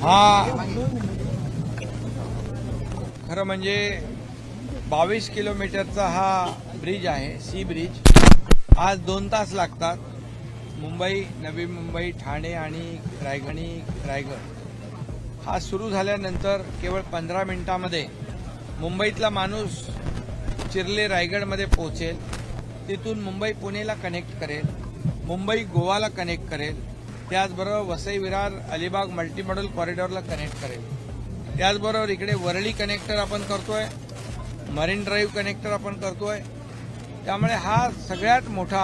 हा खरं म्हणजे 22 किलोमीटरचा हा ब्रिज आहे, सी ब्रिज. आज 2 तास लागतात. मुंबई, नवी मुंबई, ठाणे आणि रायगड हा सुरू झाल्यानंतर केवळ 15 मिनिटांमध्ये मुंबईतला माणूस चिर्ले रायगडमध्ये पोहोचेल. तिथून मुंबई पुणेला कनेक्ट करेल, मुंबई गोवाला कनेक्ट करेल, त्याचबरोबर वसई विरार अलिबाग मल्टीमॉडल कॉरिडॉरला कनेक्ट करेल. त्याचबरोबर इकडे वरळी कनेक्टर आपण करतोय, मरीन ड्राईव्ह कनेक्टर आपण करतोय. त्यामुळे हा सगळ्यात मोठा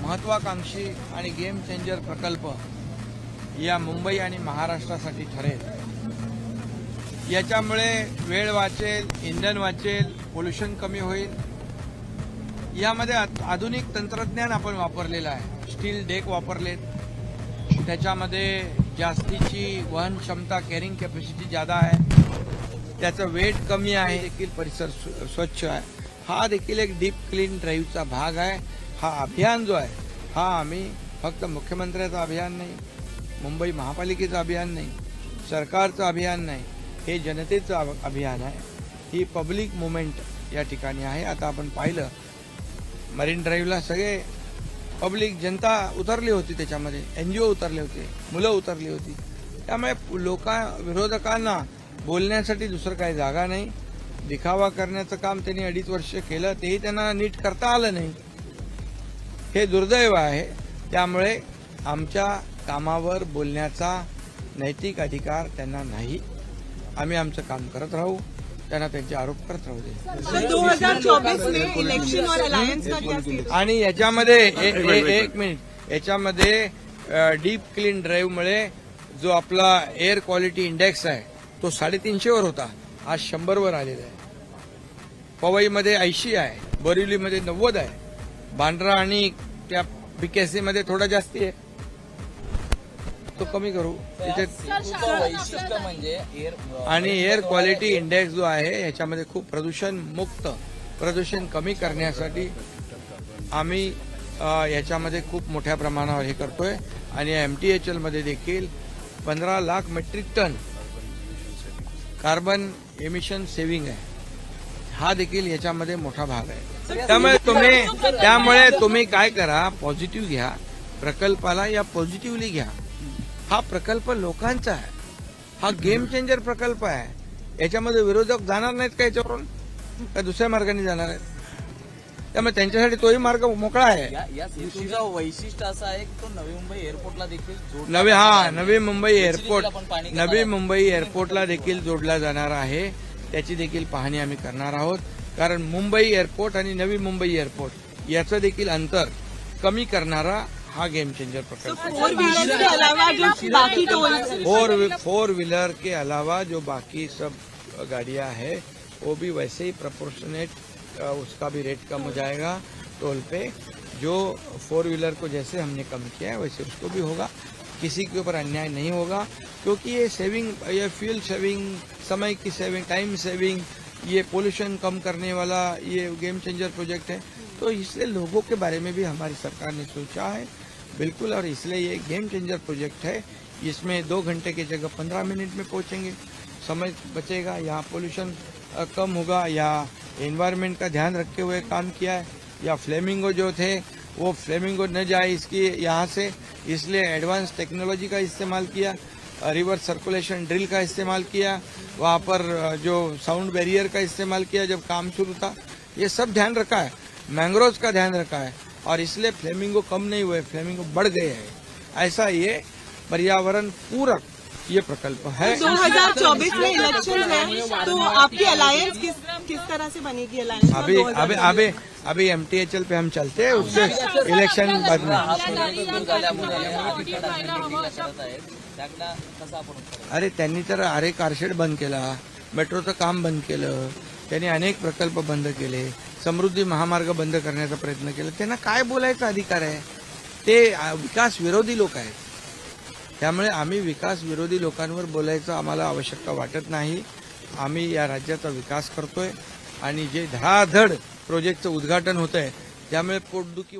महत्वाकांक्षी आणि गेम चेंजर प्रकल्प या मुंबई आणि महाराष्ट्रासाठी ठरेल. याच्यामुळे वेळ वाचेल, इंधन वाचेल, पोल्युशन कमी होईल. यामध्ये आधुनिक तंत्रज्ञान आपण वापरलेलं आहे. स्टील डेक वापरलेत, त्याच्यामध्ये जास्तीची वहन क्षमता, कॅरिंग कॅपॅसिटी ज्यादा आहे, त्याचं वेट कमी आहे, देखील परिसर स्वच्छ आहे. हा देखील एक डीप क्लीन ड्राईव्हचा भाग आहे. हा अभियान जो आहे हा आम्ही फक्त मुख्यमंत्र्याचं अभियान नाही, मुंबई महापालिकेचं अभियान नाही, सरकारचं अभियान नाही, हे जनतेचं अभियान आहे. ही पब्लिक मुवमेंट या ठिकाणी आहे. आता आपण पाहिलं मरीन ड्राईव्हला सगळे पब्लिक जनता उतरली होती, त्याच्यामध्ये एनजीओ उतरले होते, मुलं उतरली होती. त्यामुळे विरोधकांना बोलण्यासाठी दुसरं काही जागा नाही. दिखावा करण्याचं काम त्यांनी 2.5 वर्ष केलं, तेही त्यांना नीट करता आलं नाही. हे दुर्दैव आहे. त्यामुळे आमच्या कामावर बोलण्याचा नैतिक अधिकार त्यांना नाही. आम्ही आमचं काम करत राहू, त्यांना त्यांचे आरोप करत राहू दे. 2024 में इलेक्शन और अलायंस का क्या स्टेटस? आणि याच्यामध्ये एक मिनिट, याच्यामध्ये डीप क्लीन ड्राईव्हमुळे जो आपला एअर क्वालिटी इंडेक्स आहे तो 350 वर होता, आज 100 वर आलेला आहे. पवईमध्ये 80 आहे, बोरिवलीमध्ये 90 आहे, बांद्रा आणि त्या बीकेसीमध्ये थोडा जास्ती आहे. तो कमी करू तिथे. आणि एअर क्वालिटी इंडेक्स जो आहे याच्यामध्ये खूप प्रदूषण कमी करण्यासाठी आम्ही याच्यामध्ये खूप मोठ्या प्रमाणावर हे करतोय. आणि MTHL मध्ये देखील 15 lakh metric ton carbon emission saving आहे. हा देखील याच्यामध्ये मोठा भाग आहे. त्यामुळे तुम्ही काय करा, पॉझिटिव्ह घ्या प्रकल्पाला, या पॉझिटिव्हली घ्या. हा प्रकल्प लोकांचा आहे, हा गेम चेंजर प्रकल्प आहे. याच्यामध्ये विरोधक जाणार नाहीत का याच्यावरून, का दुसऱ्या मार्गाने जाणार आहेत? त्यामुळे त्यांच्यासाठी तोही मार्ग मोकळा आहे. या सेतूचं वैशिष्ट्य असं आहे की तो नवी मुंबई एअरपोर्टला देखील नवी मुंबई एअरपोर्टला देखील जोडला जाणार आहे. त्याची देखील पाहणी आम्ही करणार आहोत. कारण मुंबई एअरपोर्ट आणि नवी मुंबई एअरपोर्ट याचं देखील अंतर कमी करणारा हा गेम चेंजर प्रकल्प. 4 व्हीलर के अलावा जो बाकी टोल 4 व्हीलर के अलावा जो बाकी सब गाड़ियां है वो भी वैसे ही प्रोपोर्शनेट, उसका भी रेट कम हो जाएगा टोल पे. जो 4 व्हीलर को जैसे हमने कम किया है वैसे उसको भी होगा. किसी के ऊपर अन्याय नहीं होगा, क्योंकि ये सेविंग, ये फ्यूल सेविंग, समय की सेविंग, टाइम सेविंग, ये पोल्यूशन कम करने वाला ये गेम चेंजर प्रोजेक्ट है. तो इसलिए लोगों के बारे में भी हमारी सरकार ने सोचा है बिल्कुल. और इसलिए ये गेम चेंजर प्रोजेक्ट है. इसमें 2 घंटे की जगह 15 मिनट में पहुंचेंगे, समय बचेगा, यहाँ पोल्यूशन कम होगा. या एनवायरनमेंट का ध्यान रखते हुए काम किया है. या फ्लेमिंगो जो थे वो फ्लेमिंगो न जाए इसकी यहाँ से, इसलिए एडवांस टेक्नोलॉजी का इस्तेमाल किया, रिवर्स सर्कुलेशन ड्रिल का इस्तेमाल किया, वहाँ पर जो साउंड बैरियर का इस्तेमाल किया जब काम शुरू था. ये सब ध्यान रखा है, मैंग्रोव्स का ध्यान रखा है. और इसलिए फ्लेमिंगो कम नहीं हुए, फ्लेमिंगो बढ़ गए हैं. ऐसा ये पर्यावरण पूरक ये प्रकल्प है. 2024 में इलेक्शन है, तो आपकी अलायंस किस तरह से बनेगी? अलायंस अभी MTHL पे हम चलते हैं, उससे इलेक्शन बाद में. अरे त्यांनी तर अरे कारशेड बंद केला, मेट्रोचं काम बंद केलं, त्यांनी अनेक प्रकल्प बंद केले, समृद्धी महामार्ग बंद करण्याचा प्रयत्न केला. त्यांना काय बोलायचा अधिकार आहे? ते विकास विरोधी लोक आहेत. त्यामुळे आम्ही विकास विरोधी लोकांवर बोलायचं आम्हाला आवश्यकता वाटत नाही. आम्ही या राज्याचा विकास करतोय आणि जे धडाधड प्रोजेक्टचं उद्घाटन होतंय त्यामुळे पोटदुखी